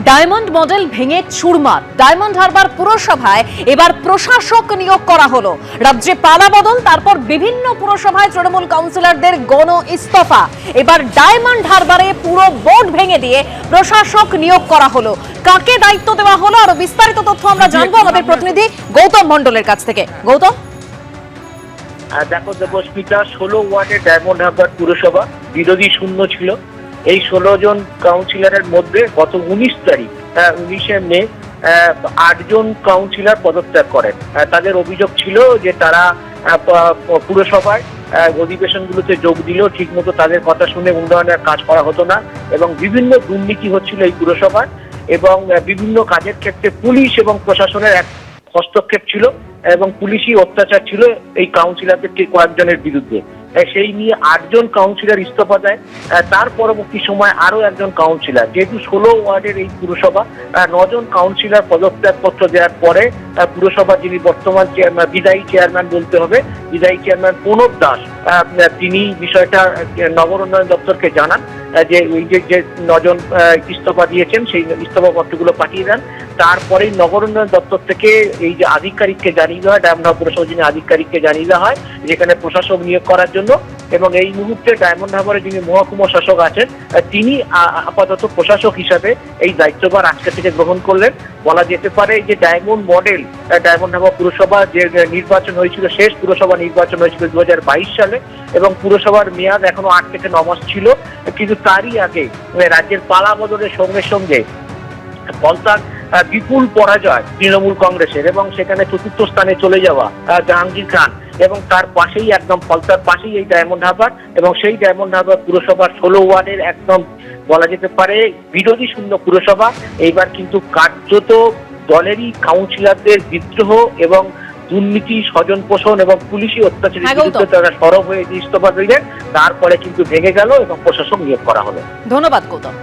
Diamond model ভেঙে চুরমার। Diamond Harbour পুরসভায় এবার প্রশাসক নিয়োগ করা হলো। রাজ্যে পালা বদল, তারপর বিভিন্ন পুরসভায় তৃণমূল কাউন্সিলরদের গণ ইস্তফা। এবার ডায়মন্ড হারবারে পুরো বোর্ড ভেঙে দিয়ে প্রশাসক নিয়োগ করা হলো। কাকে দায়িত্ব দেওয়া হলো, আরো বিস্তারিত তথ্য আমরা জানবো আমাদের প্রতিনিধি গৌতম মণ্ডলের কাছ থেকে। গৌতম, দেখো দেবস্মিতা, 16 ওয়ার্ডের ডায়মন্ড হারবার পুরসভা বিরোধী শূন্য ছিল। এই 16 জন কাউন্সিলরের মধ্যে গত 19 মে 8 জন কাউন্সিলর পদত্যাগ করেন। তাদের অভিযোগ ছিল যে তারা পুরসভায় অধিবেশনগুলোতে যোগ দিলেও ঠিকমতো তাদের কথা শুনে উন্নয়নের কাজ করা হতো না এবং বিভিন্ন দুর্নীতি হচ্ছিল এই পুরসভায় এবং বিভিন্ন কাজের ক্ষেত্রে পুলিশ এবং প্রশাসনের এক হস্তক্ষেপ ছিল এবং পুলিশি অত্যাচার ছিল এই কাউন্সিলরদের কয়েকজনের বিরুদ্ধে। সেই নিয়ে 8 জন কাউন্সিলর ইস্তফা দেয়। তার পরবর্তী সময় আরো একজন কাউন্সিলর, যেহেতু 16 ওয়ার্ডের এই পুরসভা, 9 জন কাউন্সিলর পদত্যাগপত্র দেওয়ার পরে পুরসভা যিনি বর্তমান বিদায়ী চেয়ারম্যান বলতে হবে, বিদায়ী চেয়ারম্যান প্রণব দাস, তিনি বিষয়টা নগর উন্নয়ন দপ্তরকে জানান যে ওই যে 9 জন ইস্তফা দিয়েছেন সেই ইস্তফা পত্রগুলো পাঠিয়ে দেন। তারপরেই নগর উন্নয়ন দপ্তর থেকে এই যে আধিকারিককে জানিয়ে দেওয়া হয়, ডায়মন্ড হারবার পুরসভা যিনি আধিকারিককে জানিয়ে দেওয়া হয় যেখানে প্রশাসক নিয়োগ করার জন্য। এবং এই মুহূর্তে ডায়মন্ড হারবারে যিনি মহকুমা শাসক আছেন তিনি আপাতত প্রশাসক হিসাবে এই দায়িত্বভার আজকে থেকে গ্রহণ করলেন। বলা যেতে পারে যে ডায়মন্ড মডেল ডায়মন্ড হারবার পুরসভা যে নির্বাচন হয়েছিল, শেষ পুরসভা নির্বাচন হয়েছিল 2022 সালে এবং পুরসভার মেয়াদ এখনো 8 থেকে 9 মাস ছিল। কিন্তু তারই আগে রাজ্যের পালা বদলের সঙ্গে সঙ্গে ফলতার বিপুল পরাজয় তৃণমূল কংগ্রেসের এবং সেখানে চতুর্থ স্থানে চলে যাওয়া জাহাঙ্গীর খান এবং তার পাশেই একদম ফলতার পাশেই এই ডায়মন্ড হারবার এবং সেই ডায়মন্ড হারবার পুরসভার 16 ওয়ার্ডের একদম বলা যেতে পারে বিরোধী শূন্য পুরসভা। এইবার কিন্তু কার্যত দলেরই কাউন্সিলরদের বিদ্রোহ এবং দুর্নীতি, স্বজন পোষণ এবং পুলিশি অত্যাচারের বিরুদ্ধে তারা সরব হয়ে ইস্তফা দিলেন। তারপরে কিন্তু ভেঙে গেল এবং প্রশাসক নিয়োগ করা হলো। ধন্যবাদ গৌতম।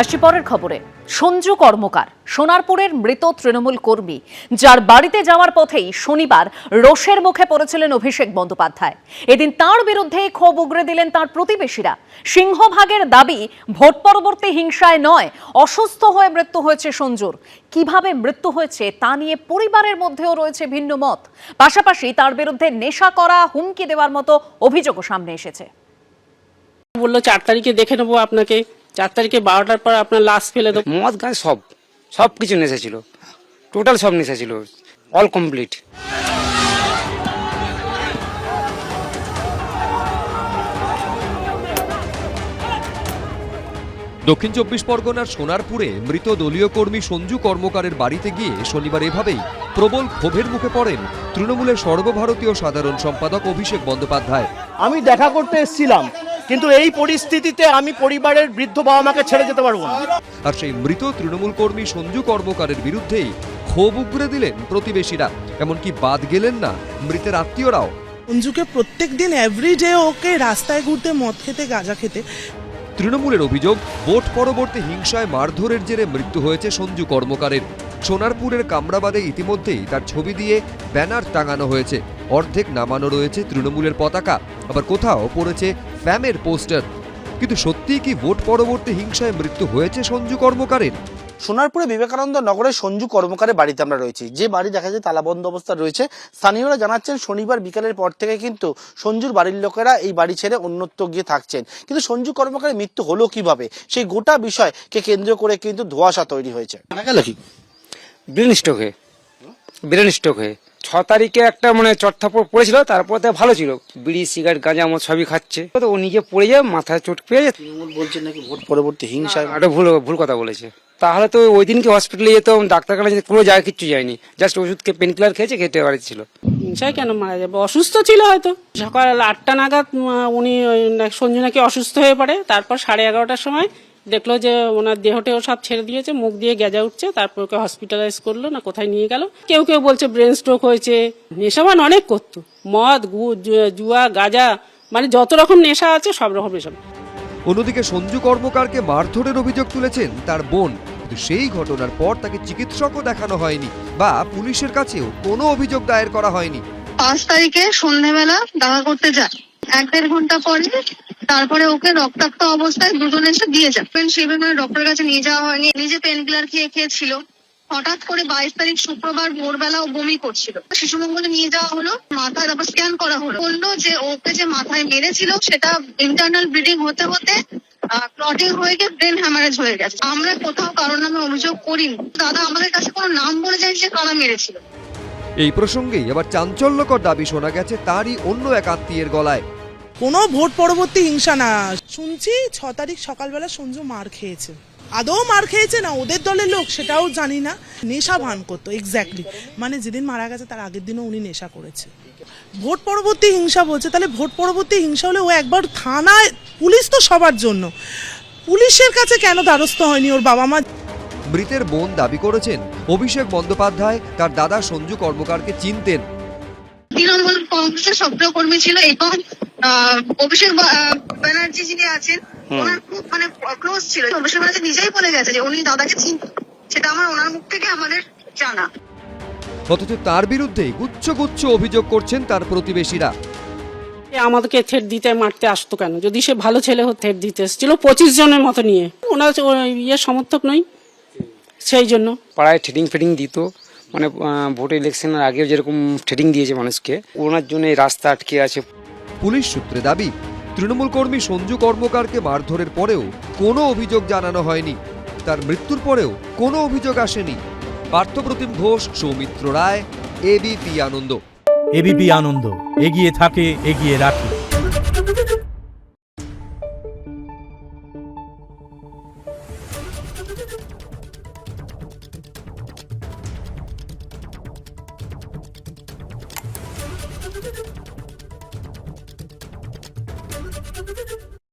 আসছি পরের খবরে। সঞ্জু কর্মকার, সোনারপুরের মৃত তৃণমূল কর্মী, যার বাড়িতে যাওয়ার পথেই শনিবার রোষের মুখে পড়েছিলেন অভিষেক বন্দ্যোপাধ্যায়। এদিন তাঁর বিরুদ্ধে ক্ষোভ উগরে দিলেন তাঁর প্রতিবেশীরা। সিংহভাগের দাবি ভোট পরবর্তী হিংসায় নয়, অসুস্থ হয়ে মৃত্যু হয়েছে সঞ্জুর। কিভাবে মৃত্যু হয়েছে তা নিয়ে পরিবারের মধ্যেও রয়েছে ভিন্ন মত। পাশাপাশি তার বিরুদ্ধে নেশা করা, হুমকি দেওয়ার মতো অভিযোগও সামনে এসেছে। বললো 4 তারিখে দেখে নেবো আপনাকে, 4 তারিখে 12টার পর আপনার লাশ ফেলে দেবো। মদ গাছ সব কিছু নেশা ছিল, টোটাল সব নেশা ছিল, অল কমপ্লিট। দক্ষিণ 24 পরগনার সোনারপুরে মৃত দলীয় কর্মী সঞ্জু কর্মকারের বাড়িতে গিয়ে শনিবার এভাবেই প্রবল ক্ষোভের মুখে পড়েন তৃণমূলের সর্বভারতীয় সাধারণ সম্পাদক অভিষেক বন্দ্যোপাধ্যায়। আমি দেখা করতে এসেছিলাম, কিন্তু এই পরিস্থিতিতে আমি পরিবারের বৃদ্ধ বাবা মাকে ছেড়ে যেতে পারবো না। আর সেই মৃত তৃণমূল কর্মী সঞ্জু কর্মকারের বিরুদ্ধেই ক্ষোভ উগরে দিলেন প্রতিবেশীরা, এমনকি বাদ গেলেন না মৃতের আত্মীয়রাও। সঞ্জুকে প্রত্যেকদিন এভরিডে ওকে রাস্তায় ঘুরতে, মদ খেতে, গাঁজা খেতে। তৃণমূলের অভিযোগ, ভোট পরবর্তী হিংসায় মারধরের জেরে মৃত্যু হয়েছে সঞ্জু কর্মকারের। সোনারপুরের কামরাবাদে ইতিমধ্যেই তার ছবি দিয়ে ব্যানার টাঙানো হয়েছে, অর্ধেক নামানো রয়েছে তৃণমূলের পতাকা, আবার কোথাও পড়েছে ফ্যামের পোস্টার। কিন্তু সত্যিই কি ভোট পরবর্তী হিংসায় মৃত্যু হয়েছে সঞ্জু কর্মকারের? সোনারপুরে বিবেকানন্দ নগরে সঞ্জু কর্মকারের বাড়িতে আমরা রয়েছি, যে বাড়ি দেখা যায় তালাবন্ধ অবস্থা রয়েছে। স্থানীয়রা জানাচ্ছেন শনিবার বিকালের পর থেকে কিন্তু সঞ্জুর বাড়ির লোকেরা এই বাড়ি ছেড়ে অন্যত্র গিয়ে থাকছেন। কিন্তু সঞ্জু কর্মকারের মৃত্যু হলো কিভাবে, সেই গোটা বিষয়কে কেন্দ্র করে কিন্তু ধোঁয়াশা তৈরি হয়েছে। ব্রেন স্ট্রোক হয়ে 6 তারিখে একটা চটথাপড় পড়েছিল, তারপর তো ভালো ছিল, বিড়ি সিগারেট গাঁজা মদ সবই খাচ্ছে, তো ও নিজে পড়ে যায়, মাথায় চোট পেয়ে যায়। বলছেন নাকি ভোট পরবর্তী হিংসায়। একটা ভুল কথা বলেছে। তাহলে তো ওই দিনকে হসপিটালে যেত, ডাক্তারখানা কোনো জায়গায় কিচ্ছু যায়নি, জাস্ট ওষুধকে পেন কিলার খেয়েছে, খেতে বাড়িতে ছিল। হিংসায় কেন মারা যাবে, অসুস্থ ছিল হয়তো। সকাল 8টা নাগাদ উনি সঞ্জু নাকি অসুস্থ হয়ে পড়ে। তারপর 11:30টার সময় দেখলো যে ওনার দেহটেও সব ছেড়ে দিয়েছে, মুখ দিয়ে গেজা উঠছে। তারপর ওকে হসপিটালাইজ করলো, না কোথায় নিয়ে গেল। কেউ কেউ বলছে ব্রেন স্ট্রোক হয়েছে। নেশাবান অনেক করতো, মদ, জুয়া, গাঁজা, যত রকম নেশা আছে সব রকম নেশা। অন্যদিকে সঞ্জু কর্মকারকে মারধরের অভিযোগ তুলেছেন তার বোন, কিন্তু সেই ঘটনার পর তাকে চিকিৎসকও দেখানো হয়নি বা পুলিশের কাছেও কোনো অভিযোগ দায়ের করা হয়নি। 5 তারিখে সন্ধ্যাবেলা দেখা করতে যায়, 1-1.5 ঘন্টা পরে তারপরে ওকে রক্তাক্ত অবস্থায় দুজন এসে দিয়ে যান। সেভাবে ডক্টরের কাছে নিয়ে যাওয়া হয়নি, নিজে পেন কিলার খেয়েছিল। হঠাৎ করে 22 তারিখ শুক্রবার ভোরবেলা ও বমি করছিল, শিশু মঙ্গলে নিয়ে যাওয়া হলো, মাথায় তারপর স্ক্যান করা হলো, বললো যে ওকে যে মাথায় মেরেছিল সেটা ইন্টারনাল ব্লিডিং হতে হতে ক্লটিং হয়ে গিয়ে ব্রেন হ্যামারেজ হয়ে গেছে। আমরা কোথাও কারোর নামে অভিযোগ করিনি, দাদা আমাদের কাছে কোনো নাম বলে যায় যে কারা মেরেছিল। এই প্রসঙ্গেই এবার চাঞ্চল্যকর দাবি শোনা গেছে তারই অন্য এক আত্মীয়ের গলায়। কোনো ভোট পরবর্তী হিংসা না। শুনছি 6 তারিখ সকালবেলা সঞ্জু মার খেয়েছে। আদৌ মার খেয়েছে না ওদের দলের লোক সেটাও জানি না। নেশা ভান করতো এক্স্যাক্টলি, মানে যেদিন মারা গেছে তার আগের দিনও উনি নেশা করেছে। ভোট পরবর্তী হিংসা বলছে, তাহলে ভোট পরবর্তী হিংসা হলে ও একবার থানায়, পুলিশ তো সবার জন্য, পুলিশের কাছে কেন দ্বারস্থ হয়নি ওর বাবা মা? মৃতের বোন দাবি করেছেন অভিষেক বন্দ্যোপাধ্যায় তার দাদা সঞ্জু কর্মকারকে চিনতেন। তৃণমূল কংগ্রেসের সক্রিয় কর্মী ছিল এবং অভিষেক ব্যানার্জি যিনি আছেন ওনার খুব মানে ক্লোজ ছিল। অভিষেক ব্যানার্জি নিজেই বলে গেছে যে উনি দাদাকে চিনতেন, সেটা আমার ওনার মুখ থেকে আমাদের জানা। অথচ তার বিরুদ্ধে গুচ্ছ গুচ্ছ অভিযোগ করছেন তার প্রতিবেশীরা। আমাদেরকে থ্রেট দিতে মারতে আসতো কেন? যদি সে ভালো ছেলে হতো থ্রেট দিতে এসেছিল 25 জনের মতো নিয়ে। ওনার সমর্থক নই, সেই জন্য পাড়ায় ট্রেডিং দিত, মানে ভোট ইলেকশনের আগেও যেরকম ট্রেডিং দিয়েছে মানুষকে, ওনার জন্য এই রাস্তা আটকে আছে। পুলিশ সূত্রে দাবি তৃণমূল কর্মী সঞ্জু কর্মকারকে মারধরের পরেও কোনো অভিযোগ জানানো হয়নি, তার মৃত্যুর পরেও কোনো অভিযোগ আসেনি। পার্থপ্রতিম ঘোষ, সৌমিত্র রায়, এবিপি আনন্দ। এবিপি আনন্দ, এগিয়ে থাকে, এগিয়ে রাখে।